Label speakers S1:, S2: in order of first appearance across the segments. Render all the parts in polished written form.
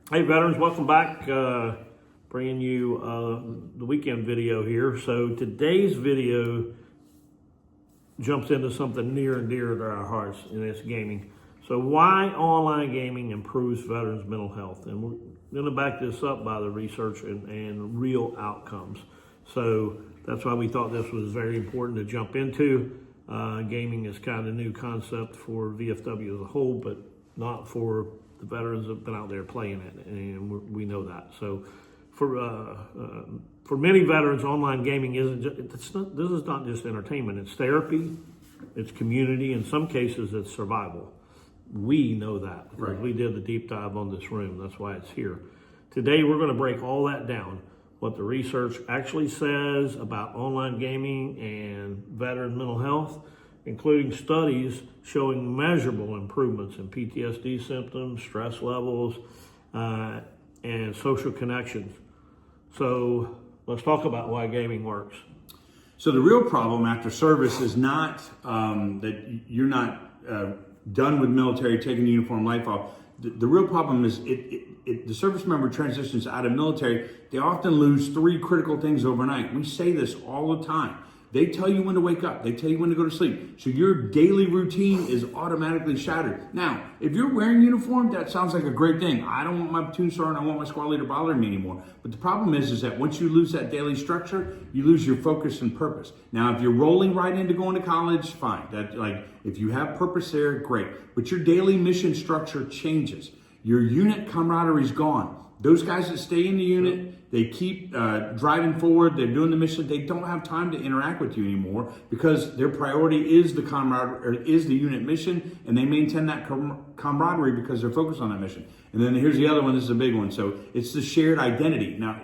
S1: Hey veterans, welcome back. Bringing you the weekend video here. So today's video jumps into something near and dear to our hearts, and it's gaming. So why online gaming improves veterans' mental health? And we're going to back this up by the research and real outcomes. So that's why we thought this was very important to jump into. Gaming is kind of a new concept for VFW as a whole, but not for the veterans that have been out there playing it, and we know that. So for many veterans, online gaming this is not just entertainment. It's therapy, it's community, in some cases it's survival. We know that because
S2: Right.
S1: we did the deep dive on this room. That's why it's here. Today we're going to break all that down, what the research actually says about online gaming and veteran mental health, including studies showing measurable improvements in PTSD symptoms, stress levels, and social connections. So let's talk about why gaming works.
S2: So the real problem after service is not that you're not done with military, taking the uniform life off. The real problem is the service member transitions out of military. They often lose three critical things overnight. We say this all the time. They tell you when to wake up. They tell you when to go to sleep. So your daily routine is automatically shattered. Now, if you're wearing uniform, that sounds like a great thing. I don't want my platoon sergeant, I want my squad leader bothering me anymore. But the problem is that once you lose that daily structure, you lose your focus and purpose. Now, if you're rolling right into going to college, fine. If you have purpose there, great. But your daily mission structure changes. Your unit camaraderie is gone. Those guys that stay in the unit, they keep driving forward, they're doing the mission, they don't have time to interact with you anymore because their priority is the camaraderie, or is the unit mission, and they maintain that camaraderie because they're focused on that mission. And then here's the other one, this is a big one. So it's the shared identity. Now,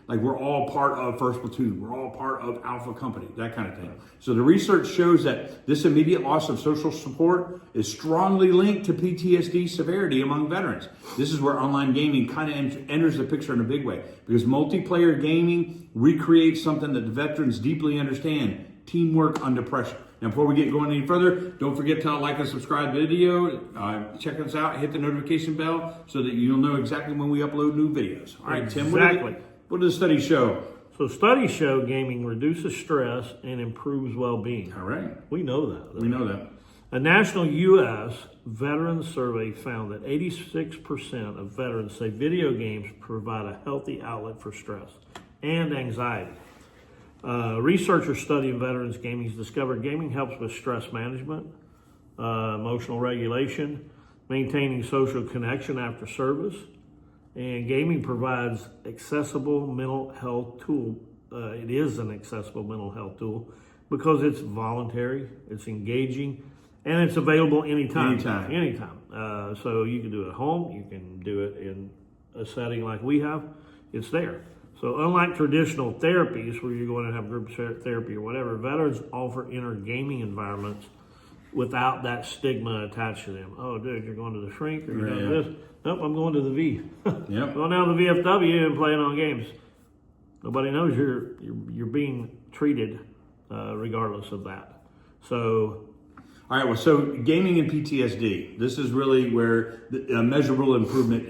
S2: like we're all part of 1st Platoon, we're all part of Alpha Company, that kind of thing. So the research shows that this immediate loss of social support is strongly linked to PTSD severity among veterans. This is where online gaming kind of enters the picture in a big way, because multiplayer gaming recreates something that the veterans deeply understand: teamwork under pressure. Now, before we get going any further, don't forget to like and subscribe to the video. Check us out, hit the notification bell so that you'll know exactly when we upload new videos. All right, Tim,
S1: Exactly.
S2: what does the study show?
S1: So studies show gaming reduces stress and improves well-being.
S2: All right.
S1: We know that.
S2: We know that.
S1: A national U.S. veterans survey found that 86% of veterans say video games provide a healthy outlet for stress and anxiety. Researchers studying veterans gaming discovered gaming helps with stress management, emotional regulation, maintaining social connection after service, and gaming provides accessible mental health tool. It is an accessible mental health tool because it's voluntary, it's engaging, and it's available anytime. So you can do it at home, you can do it in a setting like we have, it's there. So unlike traditional therapies where you're going to have group therapy or whatever, veterans offer inner gaming environments without that stigma attached to them. Oh, dude, you're going to the shrink, or you're doing this. Nope, I'm going to the V.
S2: Yep.
S1: Going down to the VFW and playing on games. Nobody knows you're being treated regardless of that. So.
S2: All right, well, so gaming and PTSD, this is really where a measurable improvement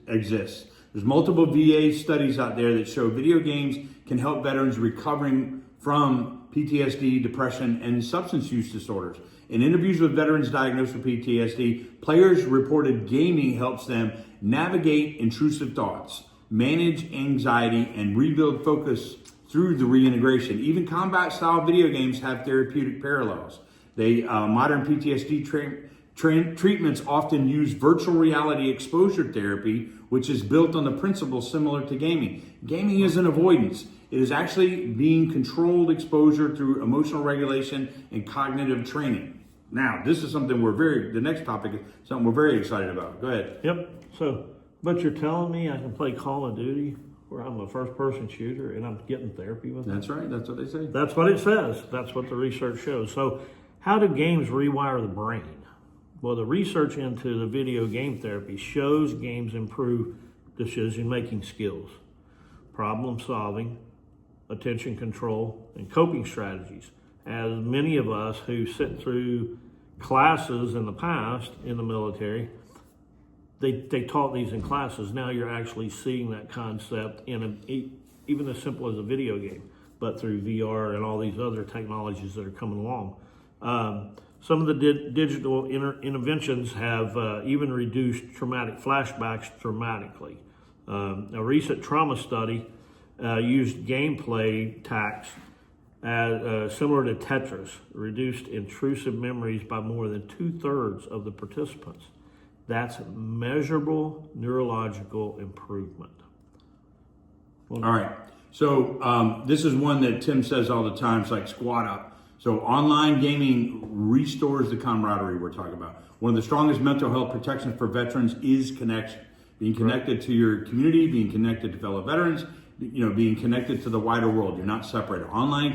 S2: exists. There's multiple VA studies out there that show video games can help veterans recovering from PTSD, depression, and substance use disorders. In interviews with veterans diagnosed with PTSD, players reported gaming helps them navigate intrusive thoughts, manage anxiety, and rebuild focus through the reintegration. Even combat-style video games have therapeutic parallels. Modern PTSD treatments often use virtual reality exposure therapy, which is built on the principles similar to gaming. Gaming isn't avoidance. It is actually being controlled exposure through emotional regulation and cognitive training. Now, this is something the next topic is something we're very excited about. Go ahead.
S1: Yep. So, but you're telling me I can play Call of Duty where I'm a first-person shooter and I'm getting therapy with it?
S2: That's right. That's what they say.
S1: That's what it says. That's what the research shows. So, how do games rewire the brain? Well, the research into the video game therapy shows games improve decision-making skills, problem solving, attention control, and coping strategies. As many of us who sit through classes in the past in the military they taught these in classes. Now you're actually seeing that concept even as simple as a video game, but through VR and all these other technologies that are coming along. Some of the digital interventions have even reduced traumatic flashbacks dramatically. A recent trauma study used gameplay tactics similar to Tetris, reduced intrusive memories by more than 2/3 of the participants. That's measurable neurological improvement.
S2: All right. So this is one that Tim says all the time. It's like squat up. So online gaming restores the camaraderie we're talking about. One of the strongest mental health protections for veterans is connection. Being connected to your community, being connected to fellow veterans, being connected to the wider world. You're not separated. Online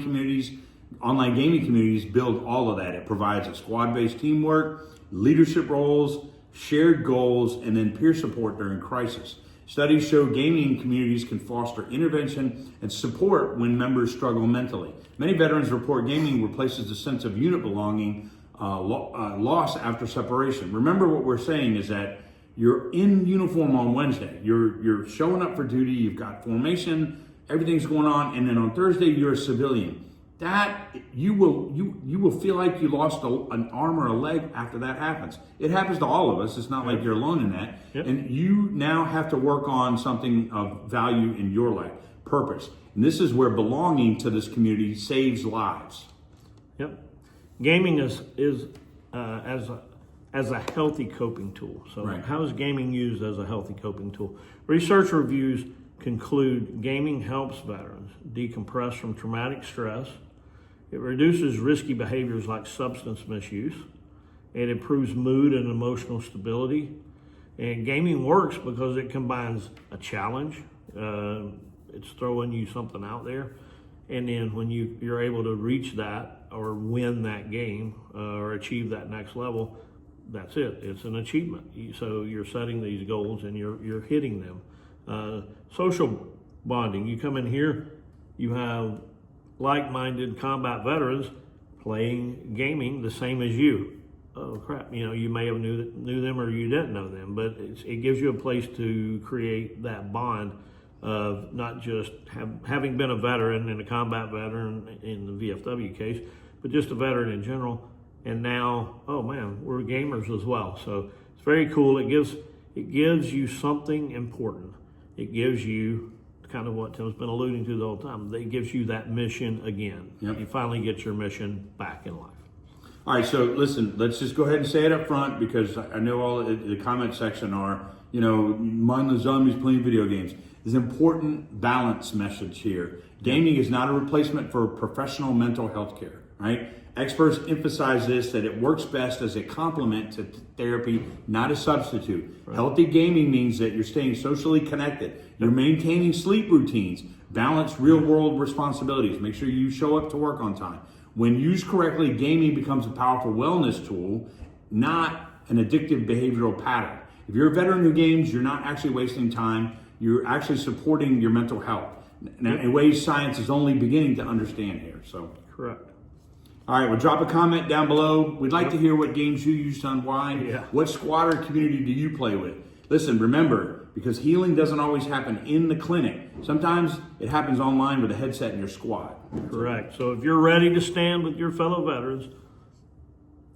S2: gaming communities build all of that. It provides a squad-based teamwork, leadership roles, shared goals, and then peer support during crisis. Studies show gaming communities can foster intervention and support when members struggle mentally. Many veterans report gaming replaces the sense of unit belonging loss after separation. Remember, what we're saying is that you're in uniform on Wednesday. You're showing up for duty. You've got formation. Everything's going on, and then on Thursday you're a civilian. That you will feel like you lost an arm or a leg after that happens. It happens to all of us. It's not like you're alone in that.
S1: Yep.
S2: And you now have to work on something of value in your life, purpose. And this is where belonging to this community saves lives.
S1: Yep. Gaming is as a healthy coping tool. So
S2: Right.
S1: How is gaming used as a healthy coping tool? Research reviews conclude gaming helps veterans decompress from traumatic stress. It reduces risky behaviors like substance misuse. It improves mood and emotional stability. And gaming works because it combines a challenge. It's throwing you something out there. And then when you're able to reach that or win that game or achieve that next level, that's it. It's an achievement. So you're setting these goals and you're hitting them. Social bonding. You come in here, you have like-minded combat veterans playing gaming the same as you. Oh crap! You may have knew them or you didn't know them, but it gives you a place to create that bond of not just having been a veteran and a combat veteran in the VFW case, but just a veteran in general. And now, oh man, we're gamers as well. So it's very cool. It gives you something important. It gives you kind of what Tim's been alluding to the whole time. It gives you that mission again.
S2: Yep.
S1: You finally get your mission back in life.
S2: All right, so listen, let's just go ahead and say it up front because I know all the comment section are, mindless zombies playing video games. There's an important balance message here. Gaming is not a replacement for professional mental health care, right? Experts emphasize this, that it works best as a complement to therapy, not a substitute. Right. Healthy gaming means that you're staying socially connected. You're maintaining sleep routines, balance real-world responsibilities. Make sure you show up to work on time. When used correctly, gaming becomes a powerful wellness tool, not an addictive behavioral pattern. If you're a veteran who games, you're not actually wasting time. You're actually supporting your mental health. Now, in ways science is only beginning to understand here. So,
S1: correct.
S2: All right, well, drop a comment down below. We'd like to hear what games you use to unwind.
S1: Yeah.
S2: What squad or community do you play with? Listen, remember, because healing doesn't always happen in the clinic. Sometimes it happens online with a headset in your squad.
S1: Correct. So if you're ready to stand with your fellow veterans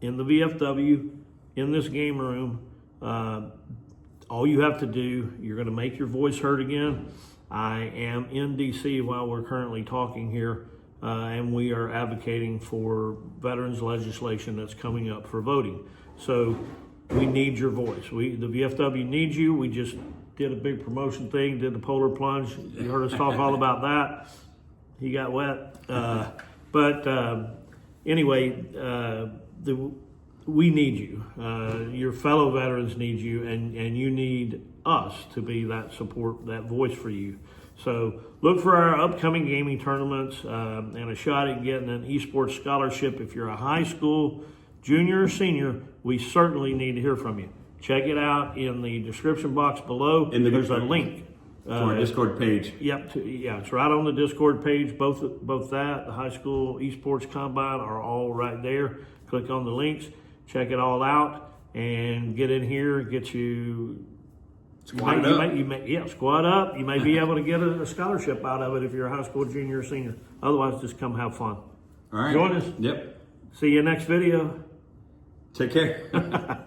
S1: in the VFW, in this game room, all you have to do, you're going to make your voice heard again. I am in DC while we're currently talking here. And we are advocating for veterans legislation that's coming up for voting. So we need your voice. The VFW needs you. We just did a big promotion thing, did the polar plunge. You heard us talk all about that. He got wet. Anyway, we need you. Your fellow veterans need you, and you need us to be that support, that voice for you. So look for our upcoming gaming tournaments and a shot at getting an esports scholarship. If you're a high school junior or senior, we certainly need to hear from you. Check it out in the description box below. There's a link
S2: to our Discord page.
S1: Yep, it's right on the Discord page. Both that, the high school Esports Combine are all right there. Click on the links, check it all out, and get in here, get you
S2: Squat it up.
S1: Squat up. You may be able to get a scholarship out of it if you're a high school junior or senior. Otherwise, just come have fun.
S2: All right.
S1: Join us.
S2: Yep.
S1: See you next video.
S2: Take care.